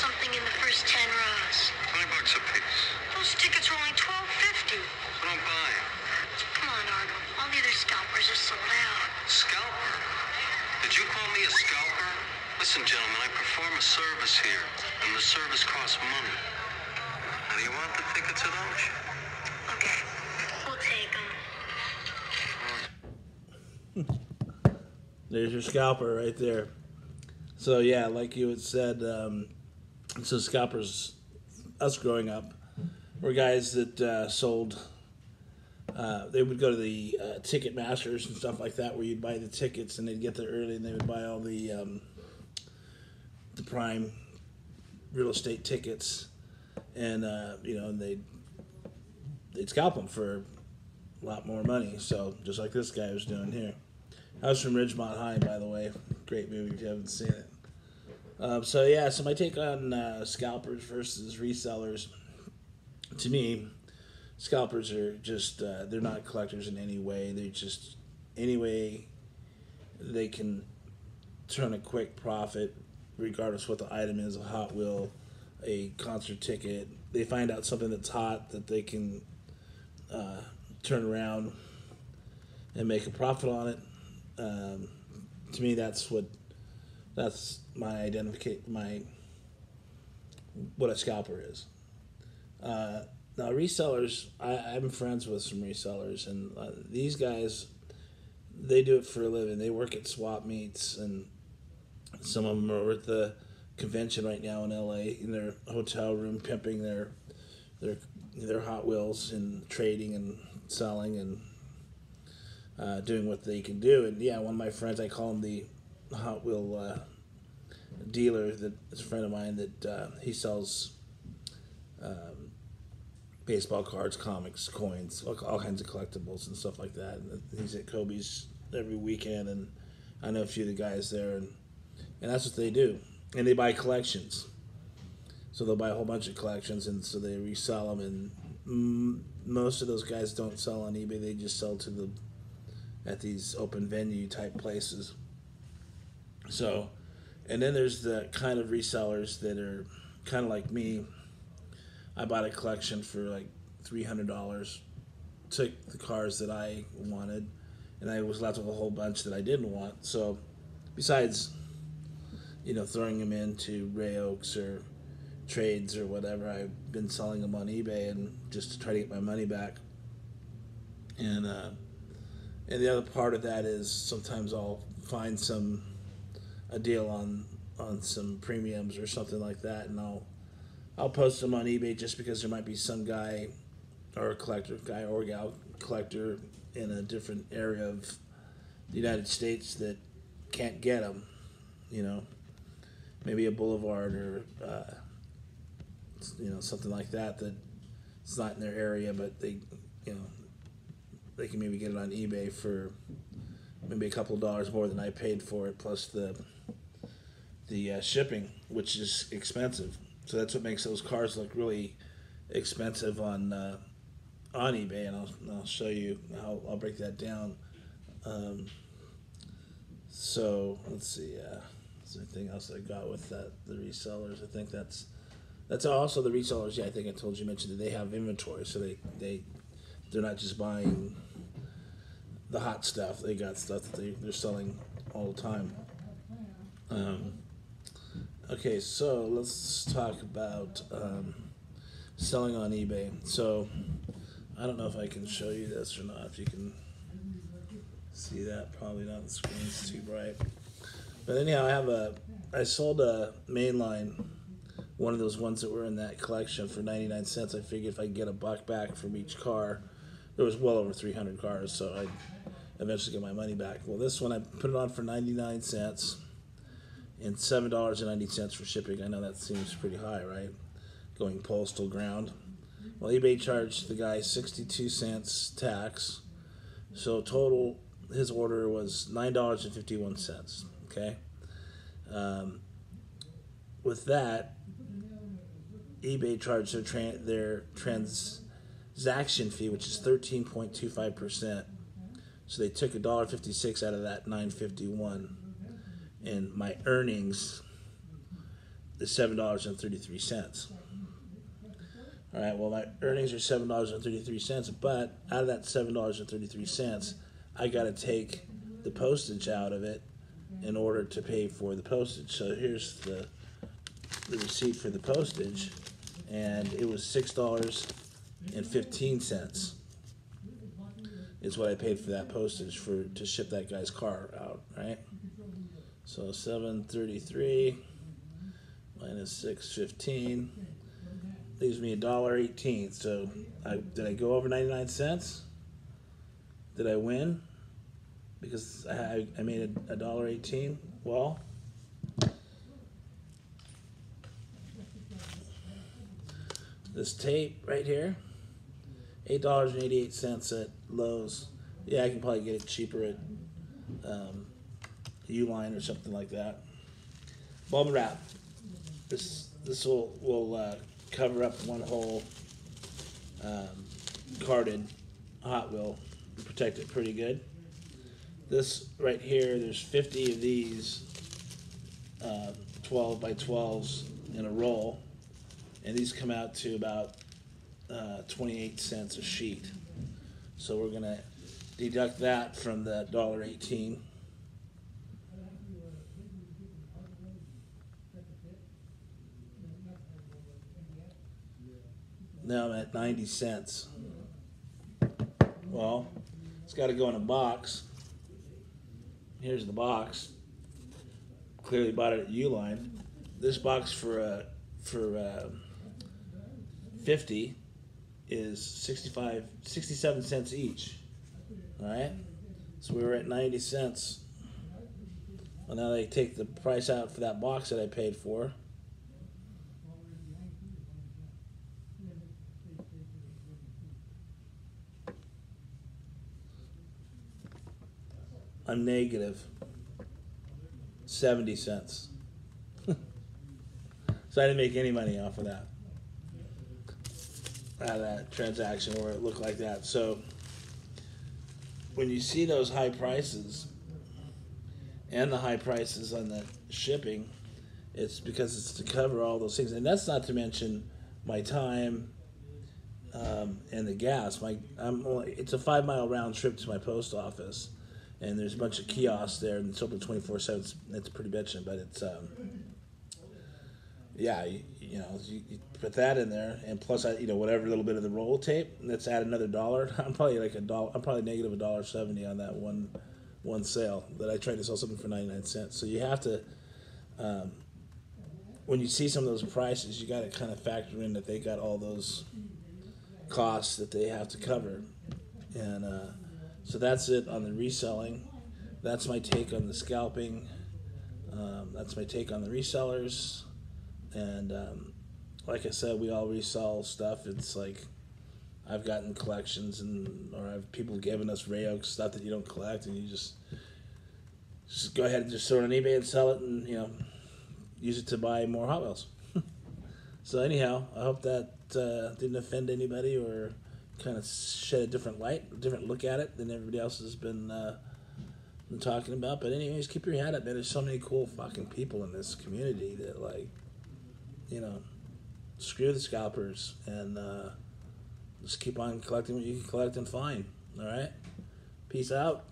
something in the first 10 rows. $20 a piece. Those tickets are only $12.50. I don't buy them. Come on, Arnold. All the other scalpers are sold out. Scalper? Did you call me a scalper? Listen, gentlemen, I perform a service here, and the service costs money. Now, do you want the tickets or don't you? Okay, we'll take them. There's your scalper right there. So yeah, like you had said, so scalpers, us growing up, were guys that sold. They would go to the ticket masters and stuff like that, where you'd buy the tickets, and they'd get there early, and they would buy all the prime real estate tickets, and they'd scalp them for a lot more money. So just like this guy was doing here. I was from Ridgemont High, by the way. Great movie if you haven't seen it. So my take on scalpers versus resellers. To me, scalpers are just, they're not collectors in any way. They're just, any way they can turn a quick profit, regardless what the item is, a Hot Wheel, a concert ticket. They find out something that's hot that they can turn around and make a profit on it. To me, that's my what a scalper is. Now resellers, I'm friends with some resellers, and these guys, they do it for a living. They work at swap meets, and some of them are at the convention right now in LA in their hotel room, pimping their Hot Wheels and trading and selling and doing what they can do. And yeah, one of my friends, I call him the Hot Wheel dealer, that is a friend of mine, that he sells baseball cards, comics, coins, all kinds of collectibles and stuff like that. And he's at Kobe's every weekend, and I know a few of the guys there, and that's what they do. And they buy collections. So they'll buy a whole bunch of collections, and so they resell them. And most of those guys don't sell on eBay. They just sell at these open venue type places. So, and then there's the kind of resellers that are kind of like me. I bought a collection for like $300, took the cars that I wanted, and I was left with a whole bunch that I didn't want. So besides, throwing them into Ray Oaks or trades or whatever, I've been selling them on eBay and just to try to get my money back. And the other part of that is sometimes I'll find a deal on some premiums or something like that, and I'll post them on eBay just because there might be some guy or gal collector in a different area of the United States that can't get them, maybe a boulevard or something like that it's not in their area, but they can maybe get it on eBay for maybe a couple of dollars more than I paid for it, plus the shipping, which is expensive. So that's what makes those cars look really expensive on eBay, and I'll show you how I'll break that down. So let's see. Is there anything else I got with the resellers? I think that's also the resellers. Yeah, I think I told you, mentioned that they have inventory, so they're not just buying the hot stuff. They got stuff that they're selling all the time. Okay, so let's talk about selling on eBay. So I don't know if I can show you this or not. If you can see that, probably not. The screen's too bright. But anyhow, I sold a mainline, one of those ones that were in that collection, for 99 cents. I figured if I could get $1 back from each car, there was well over 300 cars, so I'd eventually get my money back. Well, this one I put it on for 99 cents and $7.90 for shipping. I know that seems pretty high, right? Going postal ground. Well, eBay charged the guy 62 cents tax, so total his order was $9.51. Okay. With that, eBay charged their transaction fee, which is 13.25%. So they took $1.56 out of that $9.51, and my earnings is $7.33. All right, well, my earnings are $7.33, but out of that $7.33, I got to take the postage out of it in order to pay for the postage. So here's the receipt for the postage, and it was $6.15 is what I paid for that postage to ship that guy's car out, right? So $7.33 minus $6.15 leaves me $1.18. So did I go over 99 cents? Did I win? Because I made $1.18. Well, this tape right here, $8.88 at Lowe's. Yeah, I can probably get it cheaper at Uline or something like that. Bubble wrap. This will cover up one whole carded Hot Wheel and protect it pretty good. This right here, there's 50 of these 12 by 12s in a roll, and these come out to about 28 cents a sheet. So we're gonna deduct that from the $1.18. Now I'm at 90 cents. Well, it's got to go in a box. Here's the box. Clearly bought it at Uline. This box for 50 is 67 cents each. All right. So we were at 90 cents. Well, now they take the price out for that box that I paid for. I'm negative 70 cents. So I didn't make any money off of that. Out of that transaction where it looked like that. So when you see those high prices and the high prices on the shipping, it's because it's to cover all those things. And that's not to mention my time and the gas. It's a 5-mile round trip to my post office. And there's a bunch of kiosks there, and it's open 24/7. It's pretty bitchin', but it's yeah, you put that in there, and plus whatever little bit of the roll tape. Let's add another $1. I'm probably $1. I'm probably negative $1.70 on that one sale that I tried to sell something for 99 cents. So you have to, when you see some of those prices, you got to kind of factor in that they got all those costs that they have to cover, and. So that's it on the reselling. That's my take on the scalping. That's my take on the resellers. And like I said, we all resell stuff. It's like I've gotten collections or I've people giving us Rayo stuff that you don't collect, and you just go ahead and just throw it on eBay and sell it, and use it to buy more Hot Wheels. So anyhow, I hope that didn't offend anybody or kind of shed a different light, a different look at it than everybody else has been talking about. But anyways, keep your head up, man. There's so many cool fucking people in this community that screw the scalpers and just keep on collecting what you can collect and find. All right? Peace out.